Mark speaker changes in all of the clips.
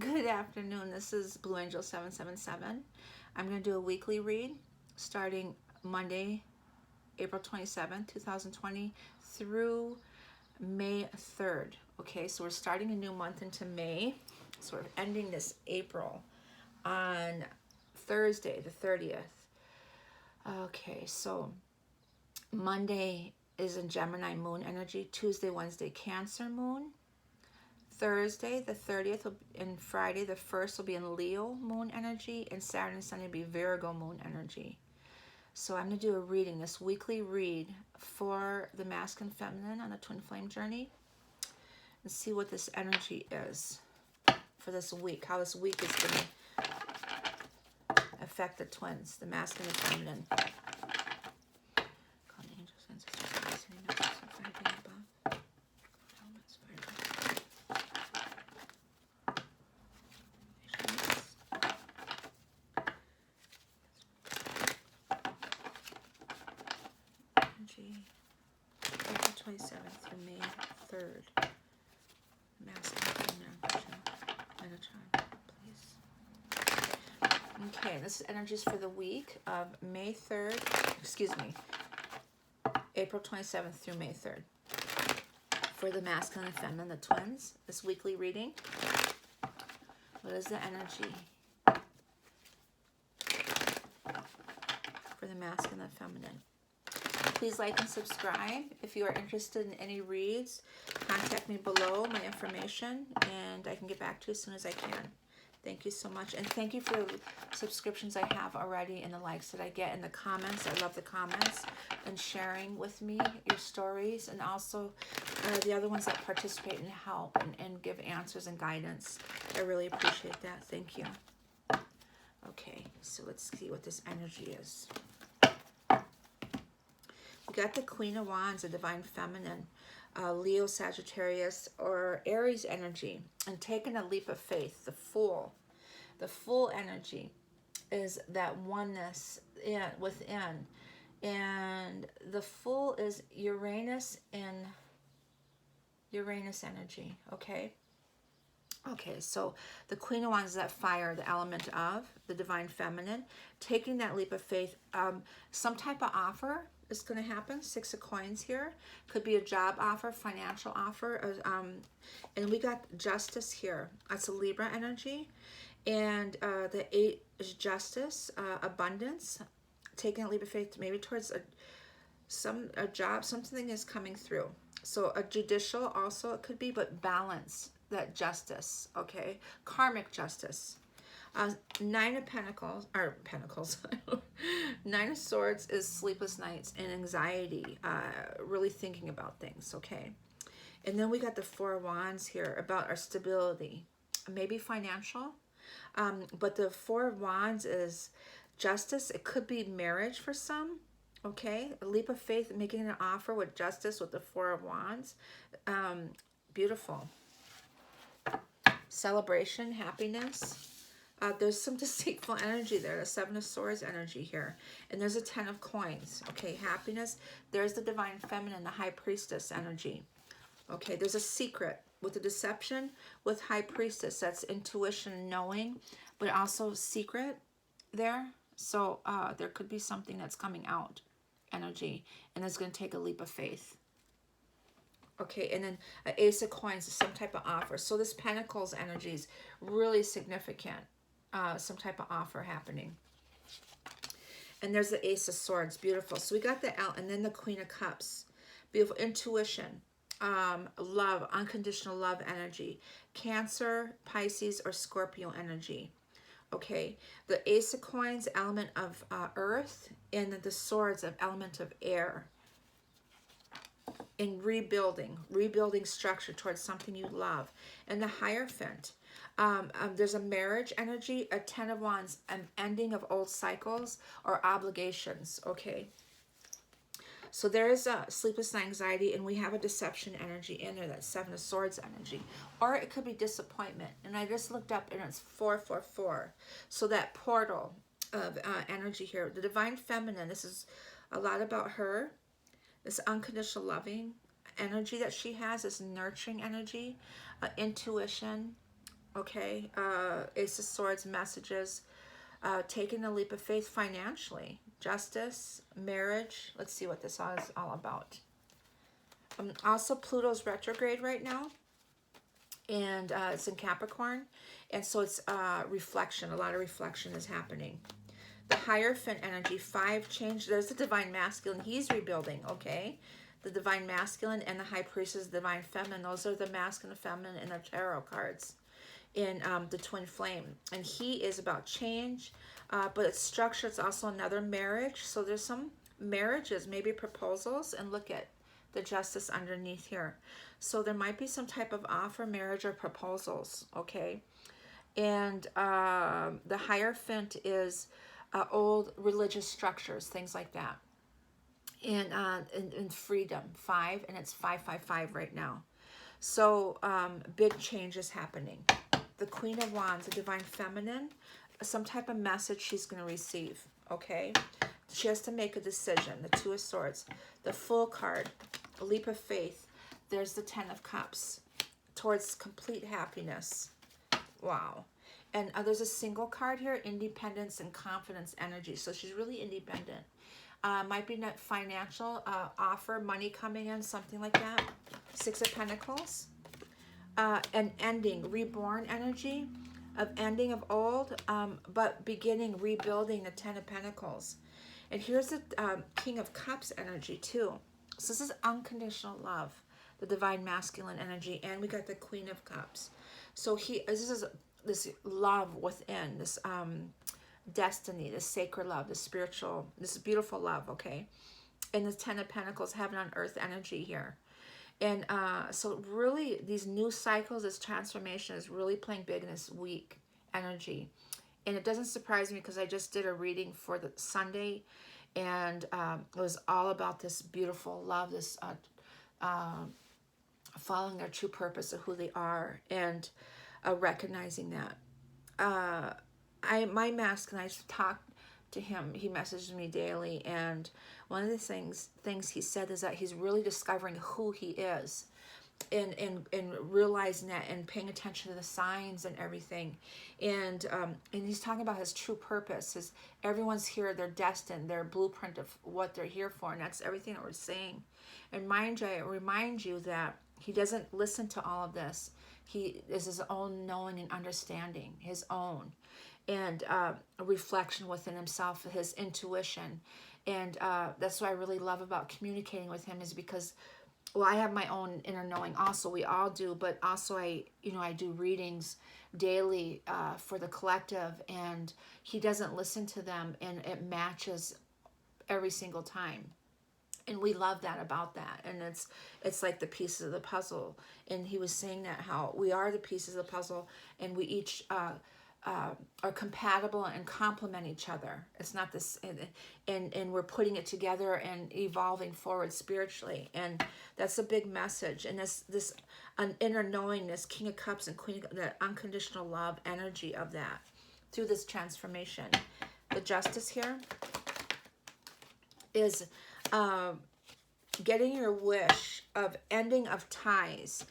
Speaker 1: Good afternoon. This is Blue Angel 777. I'm going to do a weekly read starting Monday, April 27th, 2020 through May 3rd. Okay, so we're starting a new month into May. So we're ending this April on Thursday, the 30th. Okay, so Monday is in Gemini moon energy, Tuesday, Wednesday, Cancer moon. Thursday, the 30th, and Friday, the 1st, will be in Leo moon energy, and Saturday and Sunday will be Virgo moon energy. So I'm going to do a reading, this weekly read for the masculine feminine on the twin flame journey, and see what this energy is for this week, how this week is going to affect the twins, the masculine and feminine. Call the angels, ancestors, destiny, messages, and everything above. Elements, fire. April 27th through May 3rd. Masculine Metatron, please. Okay, this is energies for the week of May 3rd, April 27th through May 3rd. For the masculine and feminine, the twins, this weekly reading. What is the energy for the masculine and feminine? Please like and subscribe. If you are interested in any reads, contact me below, my information, and I can get back to you as soon as I can. Thank you so much. And thank you for the subscriptions I have already and the likes that I get and the comments. I love the comments and sharing with me your stories, and also the other ones that participate and help and give answers and guidance. I really appreciate that. Thank you. Okay, so let's see what this energy is. We got the Queen of Wands, the Divine Feminine, Leo, Sagittarius, or Aries energy, and taking a leap of faith, the Fool. The Fool energy is that oneness within. And the Fool is Uranus and Uranus energy, okay? Okay, so the Queen of Wands is that fire, the element of the Divine Feminine. Taking that leap of faith, some type of offer is going to happen. 6 of Coins here. Could be a job offer, financial offer. And we got Justice here. That's a Libra energy. And the 8 is Justice, abundance. Taking a leap of faith maybe towards a job. Something is coming through. So a judicial also it could be, but balance, that justice, okay? Karmic justice. 9 of Pentacles, or Pentacles, 9 of Swords is sleepless nights and anxiety, really thinking about things, okay? And then we got the 4 of Wands here about our stability, maybe financial, but the 4 of Wands is justice. It could be marriage for some, okay? A leap of faith, making an offer with justice with the 4 of Wands. Beautiful. Celebration, happiness. There's some deceitful energy there, the 7 of Swords energy here. And there's a 10 of Coins. Okay, happiness. There's the Divine Feminine, the High Priestess energy. Okay, there's a secret with the deception with High Priestess. That's intuition, knowing, but also secret there. So there could be something that's coming out, energy, and it's going to take a leap of faith. Okay, and then Ace of Coins is some type of offer. So this Pentacles energy is really significant. Some type of offer happening. And there's the Ace of Swords. Beautiful. So we got the L, and then the Queen of Cups. Beautiful. Intuition. Love. Unconditional love energy. Cancer, Pisces, or Scorpio energy. Okay. The Ace of Coins, element of earth. And the Swords of element of air. In rebuilding structure towards something you love. And the Hierophant. There's a marriage energy, a 10 of Wands, an ending of old cycles or obligations, okay? So there is a sleepless anxiety, and we have a deception energy in there, that 7 of Swords energy. Or it could be disappointment. And I just looked up, and it's 444. So that portal of energy here. The Divine Feminine, this is a lot about her. This unconditional loving energy that she has, this nurturing energy, intuition, okay? Ace of Swords messages, taking a leap of faith financially, justice, marriage. Let's see what this is all about. Also, Pluto's retrograde right now, and it's in Capricorn, and so it's reflection. A lot of reflection is happening. The Hierophant energy, 5 change. There's the Divine Masculine. He's rebuilding, okay? The Divine Masculine and the High Priestess, Divine Feminine. Those are the masculine and feminine in the tarot cards in the Twin Flame. And he is about change, but it's structure. It's also another marriage. So there's some marriages, maybe proposals. And look at the Justice underneath here. So there might be some type of offer, marriage, or proposals, okay? And the Hierophant is old religious structures, things like that. And freedom, 5, and it's 555 right now. So big changes happening. The Queen of Wands, the Divine Feminine, some type of message she's going to receive, okay? She has to make a decision. The Two of Swords, the Fool card, a leap of faith. There's the 10 of Cups, towards complete happiness. Wow. And there's a single card here, independence and confidence energy. So she's really independent. Might be not financial offer, money coming in, something like that. 6 of Pentacles. An ending, reborn energy, of ending of old, but beginning, rebuilding, the 10 of Pentacles. And here's the King of Cups energy too. So this is unconditional love, the Divine Masculine energy, and we got the Queen of Cups. So this is this love within, this destiny, this sacred love, this spiritual, this beautiful love, okay? And the 10 of Pentacles, heaven on earth energy here. And so really these new cycles, this transformation is really playing big in this week energy. And it doesn't surprise me because I just did a reading for the Sunday, and it was all about this beautiful love, this following their true purpose of who they are, and recognizing that. My masculine, I talk to him, he messages me daily, and one of the things he said is that he's really discovering who he is, and realizing that, and paying attention to the signs and everything, and he's talking about his true purpose. Everyone's here, they're destined, their blueprint of what they're here for, and that's everything that we're saying. And mind you, I remind you that he doesn't listen to all of this. He is his own knowing and understanding, his own, and a reflection within himself, his intuition. And that's what I really love about communicating with him, is because, well, I have my own inner knowing also. We all do, but also I do readings daily for the collective, and he doesn't listen to them, and it matches every single time. And we love that about that. And it's like the pieces of the puzzle. And he was saying that how we are the pieces of the puzzle, and we each are compatible and complement each other. It's not this, and we're putting it together and evolving forward spiritually. And that's a big message. And this an inner knowingness, King of Cups and Queen of, the unconditional love energy of that through this transformation. The Justice here is getting your wish of ending of ties.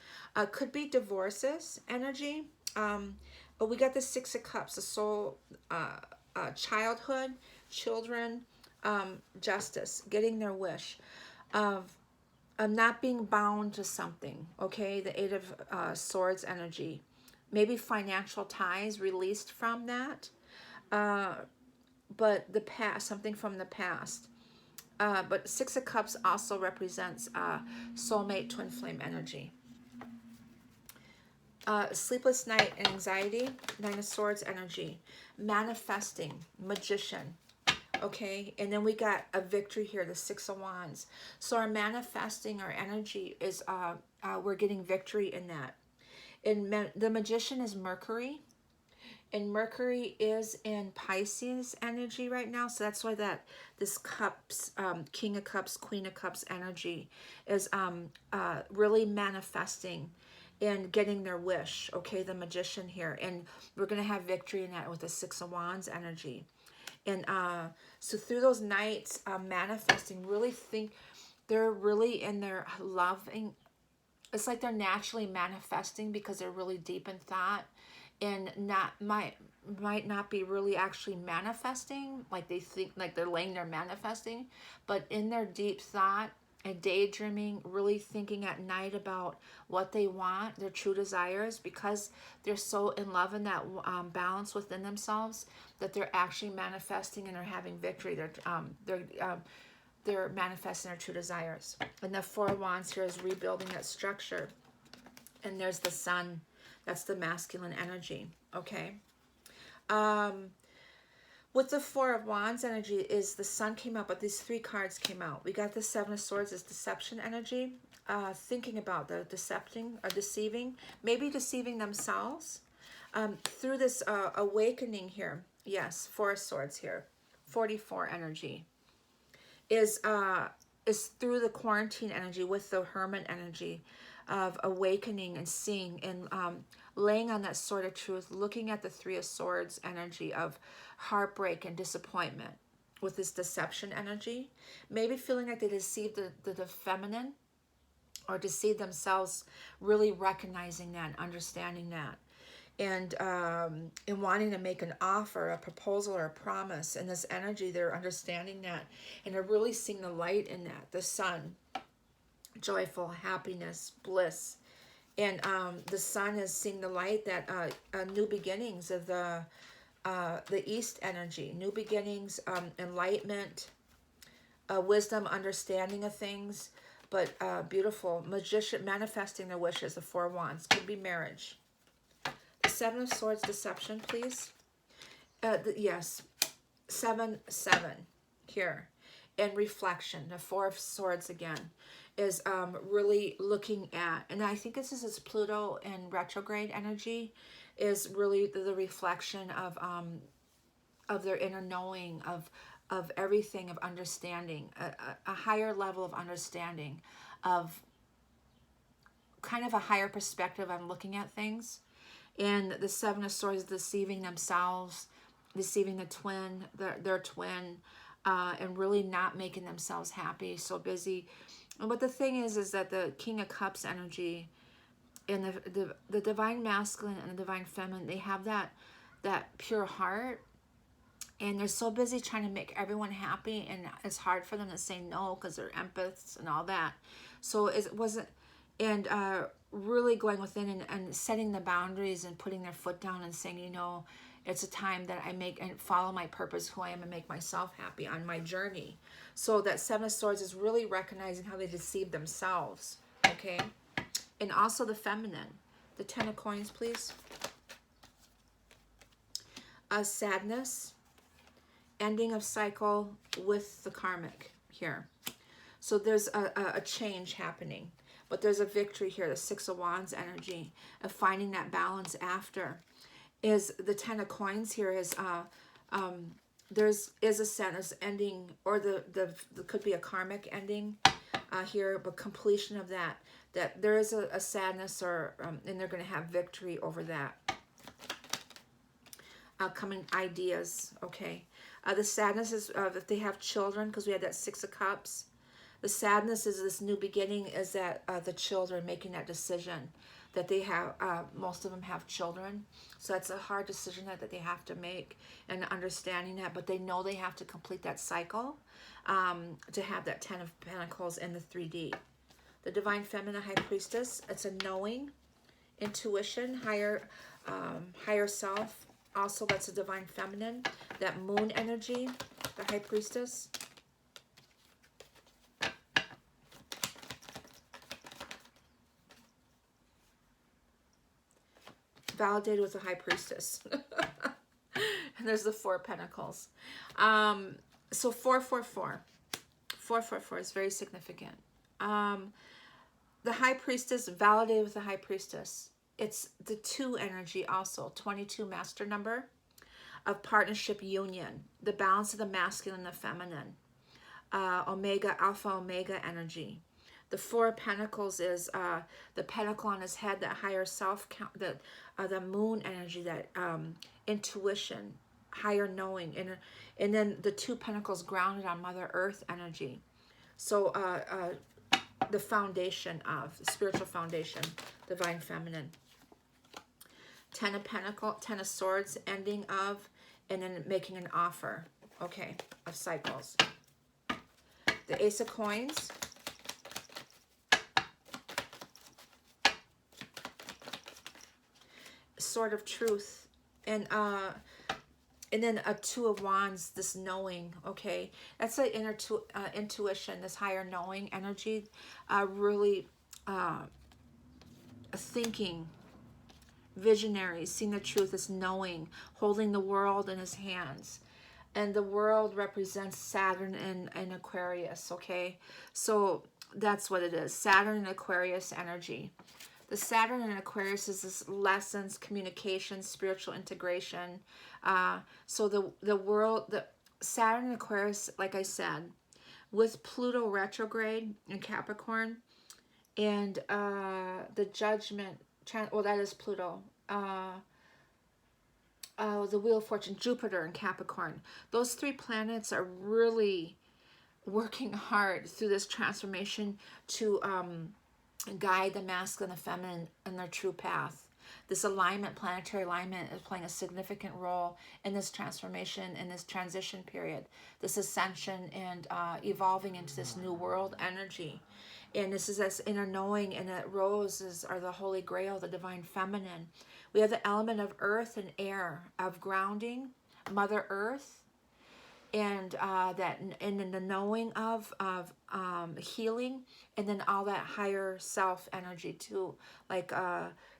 Speaker 1: Could be divorces energy. But we got the 6 of Cups, the soul, childhood, children, justice, getting their wish of not being bound to something, okay? The 8 of Swords energy. Maybe financial ties released from that. But the past, something from the past. But 6 of Cups also represents soulmate, twin flame energy. Sleepless night and anxiety, 9 of Swords energy. Manifesting, magician, okay? And then we got a victory here, the 6 of Wands. So our manifesting, our energy is, we're getting victory in that. And the magician is Mercury. And Mercury is in Pisces energy right now. So that's why this Cups, King of Cups, Queen of Cups energy is really manifesting and getting their wish, okay, the magician here. And we're going to have victory in that with the 6 of Wands energy. And so through those nights, manifesting, really think they're really in their loving. It's like they're naturally manifesting because they're really deep in thought. and might not be really actually manifesting, like they think like they're laying there manifesting, but in their deep thought and daydreaming, really thinking at night about what they want, their true desires, because they're so in love in that balance within themselves, that they're actually manifesting and they're having victory. They're manifesting their true desires. And the Four of Wands here is rebuilding that structure. And there's the Sun. That's the masculine energy. Okay. With the Four of Wands energy is the Sun came out, but these three cards came out. We got the Seven of Swords is deception energy. Thinking about the deceiving, maybe deceiving themselves through this awakening here. Yes, Four of Swords here. 44 energy is through the quarantine energy with the Hermit energy of awakening and seeing and laying on that sword of truth, looking at the Three of Swords energy of heartbreak and disappointment with this deception energy, maybe feeling like they deceived the feminine or deceived themselves, really recognizing that and understanding that. And wanting to make an offer, a proposal, or a promise. In this energy, they're understanding that. And they're really seeing the light in that. The Sun, joyful, happiness, bliss. And the Sun is seeing the light that new beginnings of the East energy. New beginnings, enlightenment, wisdom, understanding of things. But beautiful. Magician, manifesting their wishes, the Four of Wands. Could be marriage. Seven of Swords, deception, please. Yes, 7, 7 here. And reflection, the Four of Swords again, is really looking at, and I think this is Pluto in retrograde energy, is really the reflection of their inner knowing, of everything, of understanding, a higher level of understanding, of kind of a higher perspective on looking at things. And the Seven of Swords, deceiving themselves, deceiving the twin, their twin, and really not making themselves happy, so busy. And what the thing is that the King of Cups energy and the divine masculine and the divine feminine, they have that pure heart, and they're so busy trying to make everyone happy, and it's hard for them to say no because they're empaths and all that. So it wasn't, and really going within and setting the boundaries and putting their foot down and saying, you know, it's a time that I make and follow my purpose, who I am, and make myself happy on my journey. So that Seven of Swords is really recognizing how they deceive themselves, okay? And also the feminine. The Ten of Coins, please. Sadness, ending of cycle with the karmic here. So there's a change happening. But there's a victory here, the Six of Wands energy of finding that balance after. Is the Ten of Coins here is is a sadness ending, or the could be a karmic ending here, but completion of that there is a sadness, or and they're going to have victory over that. Coming ideas, okay. The sadness is if they have children, because we had that Six of Cups. The sadness is this new beginning, is that the children making that decision that they have, most of them have children. So that's a hard decision that they have to make, and understanding that, but they know they have to complete that cycle to have that Ten of Pentacles in the 3D. The Divine Feminine High Priestess, it's a knowing, intuition, higher self. Also, that's a Divine Feminine, that Moon energy, the High Priestess. Validated with the High Priestess. And there's the Four of Pentacles. So 444. 444 is very significant. The High Priestess, validated with the High Priestess. It's the 2 energy also. 22 master number of partnership union. The balance of the masculine and the feminine. Omega, alpha, omega energy. The Four of Pentacles is the pentacle on his head, that higher self, the Moon energy, that intuition, higher knowing, and then the 2 Pentacles grounded on Mother Earth energy. So the foundation of, the spiritual foundation, Divine Feminine. Ten of Pentacles, Ten of Swords, ending of, and then making an offer, okay, of cycles. The Ace of Coins. Sword of Truth. And then a Two of Wands, this knowing, okay? That's the inner intuition, this higher knowing energy, really thinking, visionary, seeing the truth, is knowing, holding the world in his hands. And the world represents Saturn and Aquarius, okay? So that's what it is, Saturn and Aquarius energy. The Saturn and Aquarius is this lessons, communication, spiritual integration. So the world, the Saturn and Aquarius, like I said, with Pluto retrograde in Capricorn, and the Judgment, well, that is Pluto. The Wheel of Fortune, Jupiter in Capricorn. Those three planets are really working hard through this transformation to guide the masculine and the feminine in their true path. This alignment, planetary alignment, is playing a significant role in this transformation, in this transition period, this ascension and evolving into this new world energy. And this is this inner knowing, and the roses are the holy grail, the divine feminine. We have the element of earth and air, of grounding, Mother Earth, and that, and then the knowing of healing, and then all that higher self energy too, like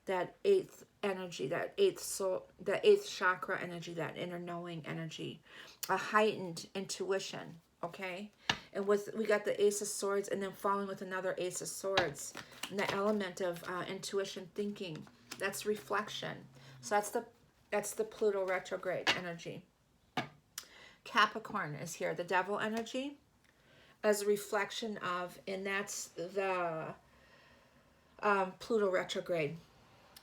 Speaker 1: that eighth energy, that eighth soul, that eighth chakra energy, that inner knowing energy, a heightened intuition, okay? And with, we got the Ace of Swords, and then following with another Ace of Swords, and the element of intuition, thinking, that's reflection. So that's the Pluto retrograde energy. Capricorn is here, the Devil energy, as a reflection of, and that's the Pluto retrograde.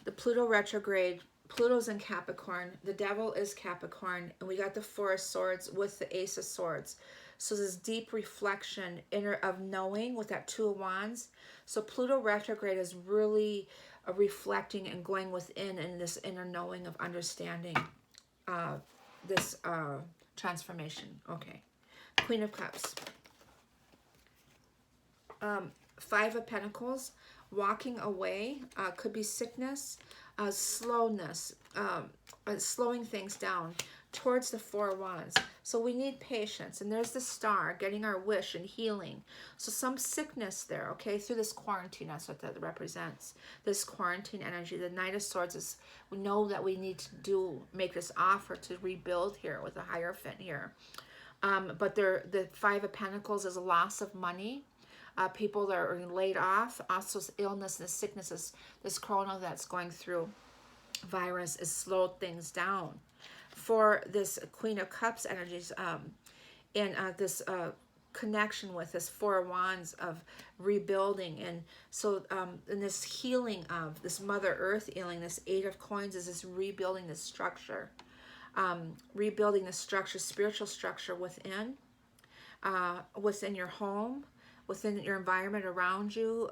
Speaker 1: The Pluto retrograde, Pluto's in Capricorn, the Devil is Capricorn, and we got the Four of Swords with the Ace of Swords. So this deep reflection, inner of knowing with that Two of Wands. So Pluto retrograde is really reflecting and going within in this inner knowing of understanding this transformation. Okay. Queen of Cups. Five of Pentacles. Walking away, could be sickness, slowness, slowing things down, towards the Four of Wands. So we need patience, and there's the Star, getting our wish and healing. So some sickness there, okay, through this quarantine. That's what that represents, this quarantine energy. The Knight of Swords is, we know that we need to make this offer to rebuild here with the Hierophant here. But the Five of Pentacles is a loss of money. People that are laid off, also illness and sicknesses, this corona that's going through, virus, has slowed things down. For this Queen of Cups energies, and this connection with this Four of Wands of rebuilding, and so in this healing of this Mother Earth healing, this Eight of Coins is this rebuilding this structure, rebuilding the structure, spiritual structure within your home, within your environment around you,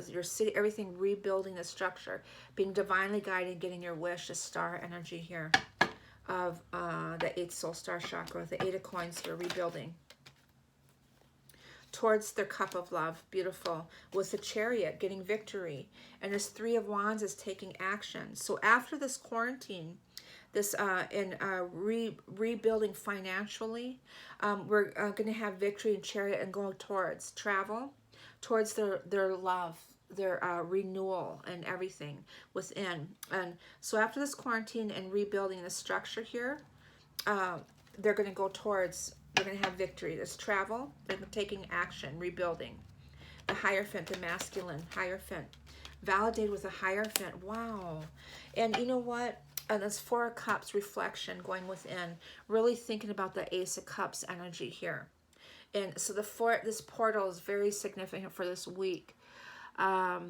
Speaker 1: your city, everything, rebuilding the structure, being divinely guided, getting your wish, the Star energy here of the Eighth Soul Star Chakra, the Eight of Coins here, rebuilding. Towards their Cup of Love, beautiful, with the Chariot, getting victory. And this Three of Wands is taking action. So after this quarantine, this rebuilding financially, we're going to have victory in Chariot and go towards travel, towards their love, their renewal and everything within. And so after this quarantine and rebuilding the structure here, they're going to go towards, they're going to have victory. This travel, they're taking action, rebuilding. The Hierophant, the masculine Hierophant, validated with a Hierophant. Wow. And you know what? This Four of Cups reflection, going within, really thinking about the Ace of Cups energy here. And so this portal is very significant for this week. A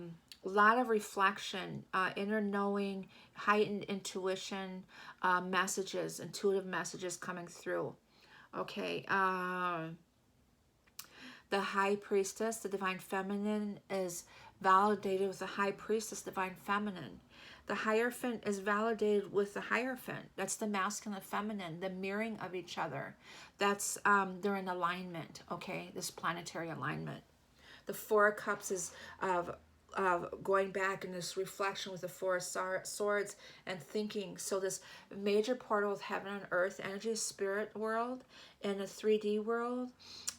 Speaker 1: lot of reflection, inner knowing, heightened intuition, messages, intuitive messages coming through. Okay. The High Priestess, the Divine Feminine, is validated with the High Priestess, Divine Feminine. The Hierophant is validated with the Hierophant. That's the masculine and feminine, the mirroring of each other. That's, they're in alignment, okay? This planetary alignment. The Four of Cups is of going back in this reflection with the Four of Swords and thinking. So this major portal with heaven and earth, energy, spirit world, and the 3D world,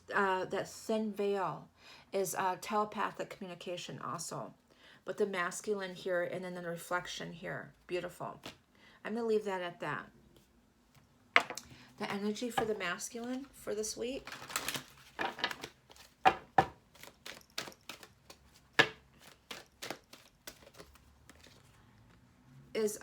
Speaker 1: that thin veil is telepathic communication also. But the masculine here and then the reflection here. Beautiful. I'm going to leave that at that. The energy for the masculine for this week. Is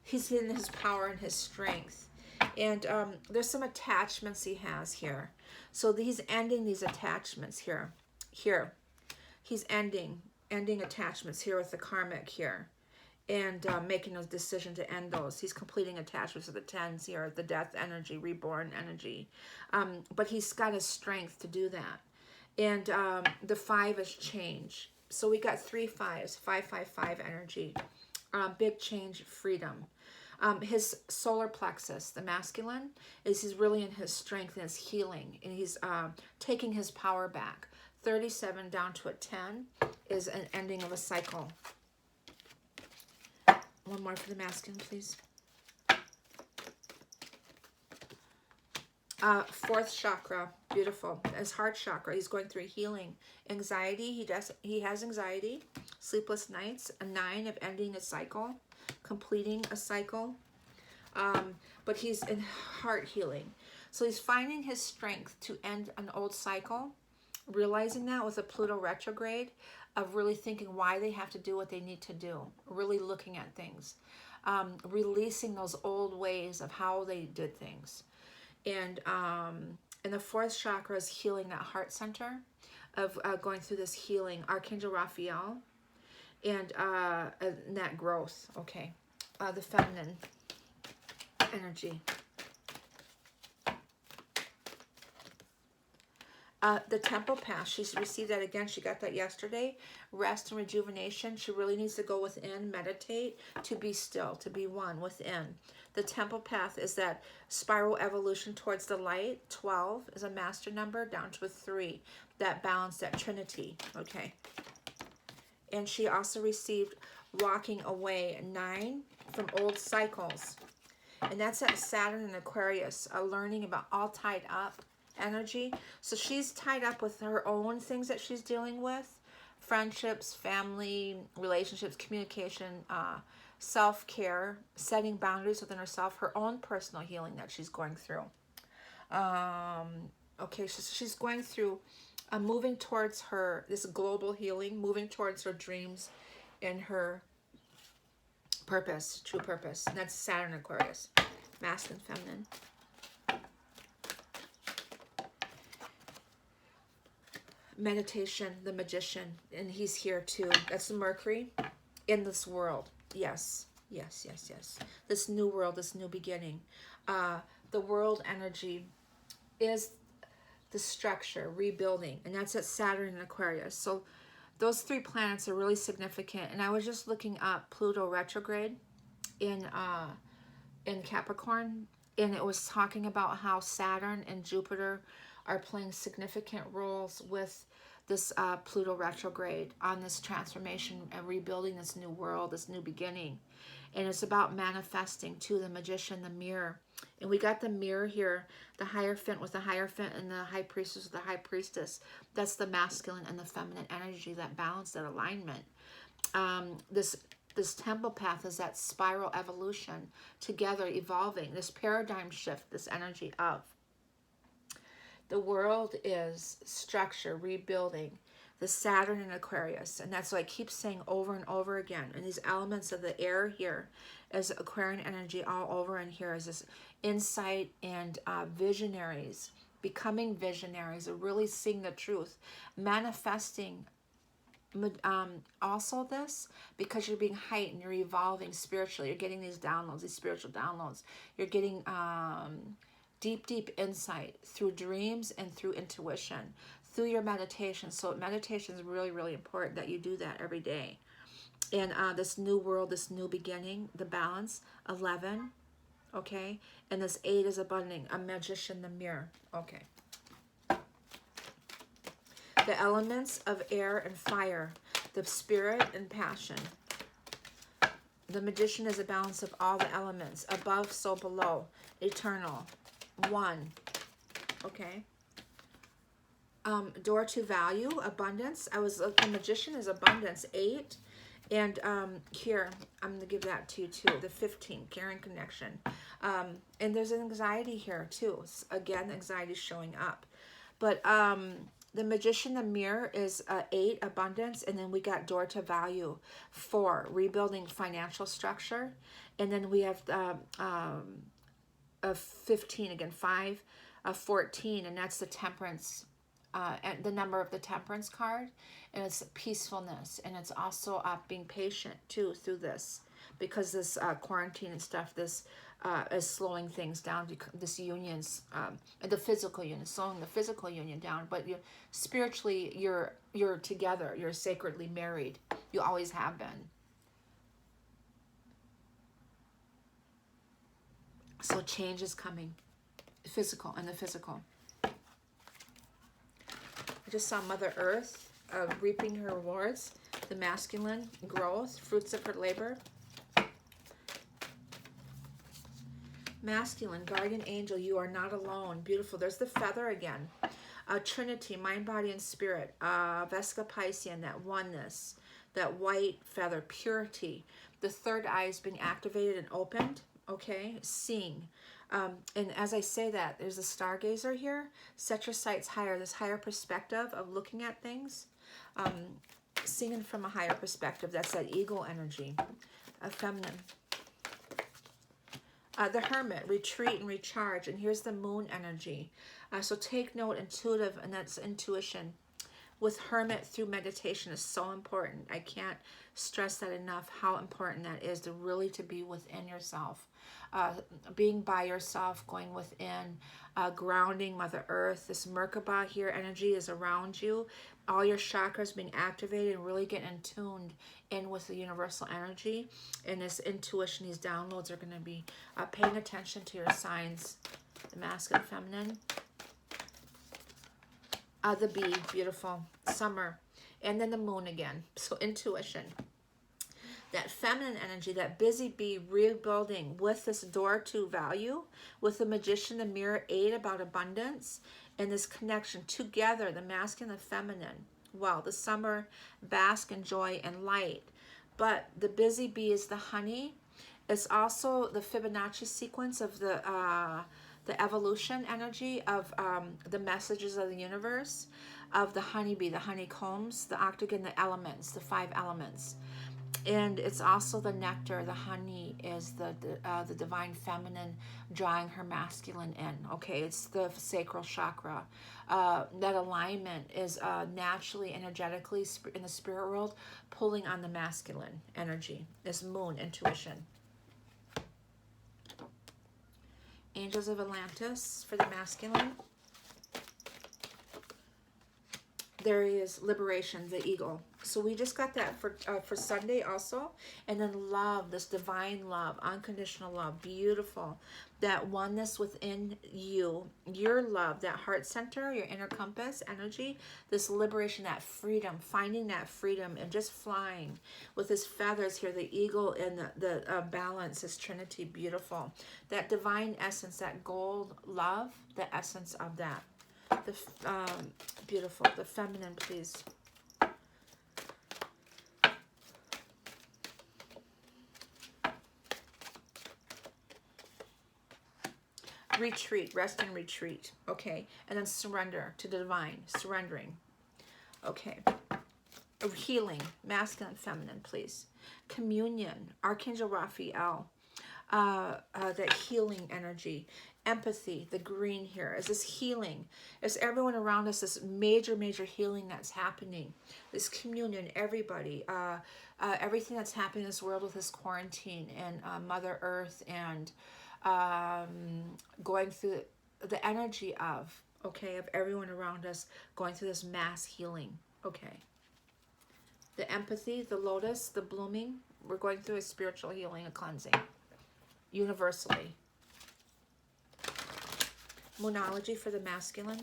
Speaker 1: he's in his power and his strength. And there's some attachments he has here. So he's ending these attachments here. He's ending attachments here with the karmic here. And making a decision to end those. He's completing attachments with the tens here, the death energy, reborn energy. But he's got his strength to do that. And the 5 is change. So we got 3 5s, 555 energy. Big change, freedom. His solar plexus, the masculine, he's really in his strength and his healing. And he's taking his power back. 37 down to a 10 is an ending of a cycle. One more for the masculine, please. 4th chakra, beautiful. His heart chakra, he's going through healing. Anxiety, he has anxiety. Sleepless nights, a 9 of ending a cycle, completing a cycle. But he's in heart healing. So he's finding his strength to end an old cycle, realizing that with a Pluto retrograde, of really thinking why they have to do what they need to do, really looking at things, releasing those old ways of how they did things. And the 4th chakra is healing that heart center, of going through this healing. Archangel Raphael, and that growth, okay. The feminine energy. The temple path, she's received that again. She got that yesterday. Rest and rejuvenation. She really needs to go within, meditate, to be still, to be one within. The temple path is that spiral evolution towards the light. 12 is a master number, down to a 3. That balance, that trinity, okay. And she also received walking away, 9, from old cycles. And that's at Saturn and Aquarius, learning about all tied up energy. So she's tied up with her own things that she's dealing with. Friendships, family, relationships, communication, self-care, setting boundaries within herself, her own personal healing that she's going through. Okay, so she's going through moving towards this global healing, moving towards her dreams and her purpose, true purpose. And that's Saturn Aquarius, masculine, feminine. Meditation, the magician, and he's here too. That's the Mercury in this world. Yes, yes, yes, yes. This new world, this new beginning. The world energy is the structure, rebuilding, and that's at Saturn and Aquarius. So those 3 planets are really significant. And I was just looking up Pluto retrograde in Capricorn, and it was talking about how Saturn and Jupiter are playing significant roles with this Pluto retrograde on this transformation and rebuilding this new world, this new beginning. And it's about manifesting too, the magician, the mirror. And we got the mirror here, the Hierophant with the Hierophant and the High Priestess with the High Priestess. That's the masculine and the feminine energy, that balance, that alignment. This temple path is that spiral evolution, together evolving, this paradigm shift, this energy of. The world is structure, rebuilding, the Saturn and Aquarius. And that's what I keep saying over and over again. And these elements of the air here is Aquarian energy all over in here is this insight and visionaries, becoming visionaries, or really seeing the truth, manifesting. Also this, because you're being heightened, you're evolving spiritually, you're getting these downloads, these spiritual downloads. You're getting deep insight through dreams and through intuition, through your meditation. So meditation is really, really important that you do that every day. And this new world, this new beginning, the balance, 11, okay? And this 8 is abundant, a magician, the mirror, okay? The elements of air and fire, the spirit and passion. The magician is a balance of all the elements, above, so below, eternal, 1, okay? Door to value, abundance. The magician is abundance, 8. And here, I'm going to give that to you too, the 15, caring connection. And there's an anxiety here too. Again, anxiety showing up. But the magician, the mirror is 8, abundance. And then we got door to value, 4, rebuilding financial structure. And then we have a 15, again, 5, 14, and that's the temperance. And the number of the temperance card, and it's peacefulness, and it's also being patient too through this, because this quarantine and stuff, this is slowing things down. This union's the physical union, slowing the physical union down, but spiritually you're together, you're sacredly married, you always have been. So change is coming, physical and the physical. I just saw Mother Earth reaping her rewards, the masculine growth, fruits of her labor. Masculine, guardian angel, you are not alone. Beautiful. There's the feather again. Trinity, mind, body, and spirit. Vesca Piscean, that oneness, that white feather, purity. The third eye is being activated and opened. Okay, seeing. And as I say that, there's a stargazer here. Set your sights higher, this higher perspective of looking at things. Seeing from a higher perspective, that's that eagle energy, feminine. The hermit, retreat and recharge. And here's the moon energy. So take note, intuitive, and that's intuition. With hermit through meditation is so important. I can't stress that enough, how important that is to really to be within yourself. Being by yourself, going within, grounding Mother Earth. This Merkaba here energy is around you. All your chakras being activated and really getting tuned in with the universal energy. And this intuition, these downloads are going to be paying attention to your signs, the masculine, feminine. The bee, beautiful, summer, and then the moon again. So intuition, that feminine energy, that busy bee rebuilding with this door to value, with the magician, the mirror, 8 about abundance, and this connection together, the masculine and feminine. Well, the summer, bask in joy and light. But the busy bee is the honey. It's also the Fibonacci sequence of the evolution energy of the messages of the universe, of the honeybee, the honeycombs, the octagon, the elements, the 5 elements. And it's also the nectar. The honey is the divine feminine drawing her masculine in. Okay, it's the sacral chakra. That alignment is naturally, energetically, in the spirit world, pulling on the masculine energy. This moon, intuition. Angels of Atlantis for the masculine. There is liberation, the eagle. So we just got that for Sunday also. And then love, this divine love, unconditional love, beautiful. That oneness within you, your love, that heart center, your inner compass energy, this liberation, that freedom, finding that freedom and just flying with his feathers here, the eagle and the balance, this trinity, beautiful. That divine essence, that gold love, the essence of that. The beautiful, the feminine, please. Retreat, rest and retreat. Okay, and then surrender to the divine, surrendering. Okay, healing, masculine, feminine, please. Communion, Archangel Raphael, that healing energy. Empathy, the green here, is this healing. Is everyone around us, this major healing that's happening. This communion, everybody, everything that's happening in this world with this quarantine and Mother Earth and going through the energy of, okay, of everyone around us going through this mass healing. Okay. The empathy, the lotus, the blooming. We're going through a spiritual healing and cleansing. Universally. Moonology for the masculine.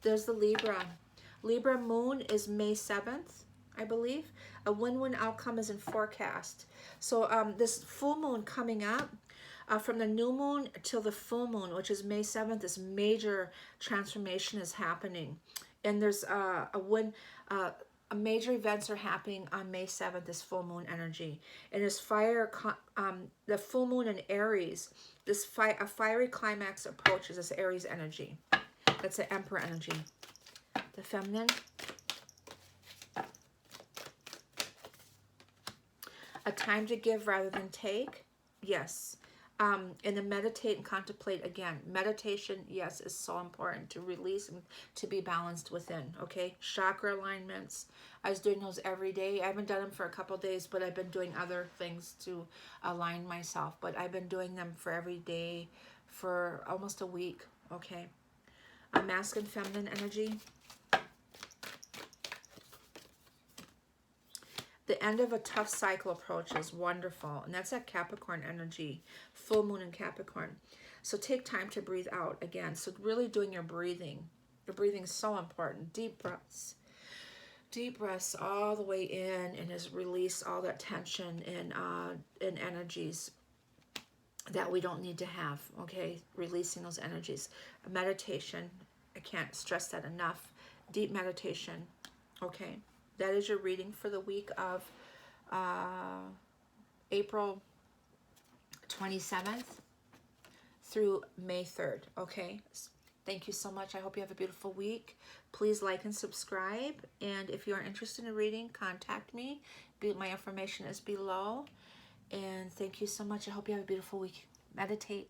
Speaker 1: There's the Libra. Libra moon is May 7th, I believe. A win-win outcome is in forecast. So this full moon coming up, from the new moon till the full moon, which is May 7th, this major transformation is happening. And there's major events are happening on May 7th, this full moon energy. And this the full moon in Aries, a fiery climax approaches this Aries energy. That's the Emperor energy. The feminine. A time to give rather than take. Yes. And to meditate and contemplate again. Meditation, yes, is so important to release and to be balanced within. Okay. Chakra alignments. I was doing those every day. I haven't done them for a couple of days, but I've been doing other things to align myself. But I've been doing them for every day for almost a week. Okay. A masculine, feminine energy. The end of a tough cycle approaches. Wonderful. And that's that Capricorn energy. Full moon in Capricorn. So take time to breathe out again. So really doing your breathing. Your breathing is so important. Deep breaths. Deep breaths all the way in and just release all that tension and energies that we don't need to have. Okay. Releasing those energies. Meditation. I can't stress that enough. Deep meditation. Okay. That is your reading for the week of April 27th through May 3rd. Okay. Thank you so much. I hope you have a beautiful week. Please like and subscribe. And if you are interested in reading, contact me. My information is below. And thank you so much. I hope you have a beautiful week. Meditate.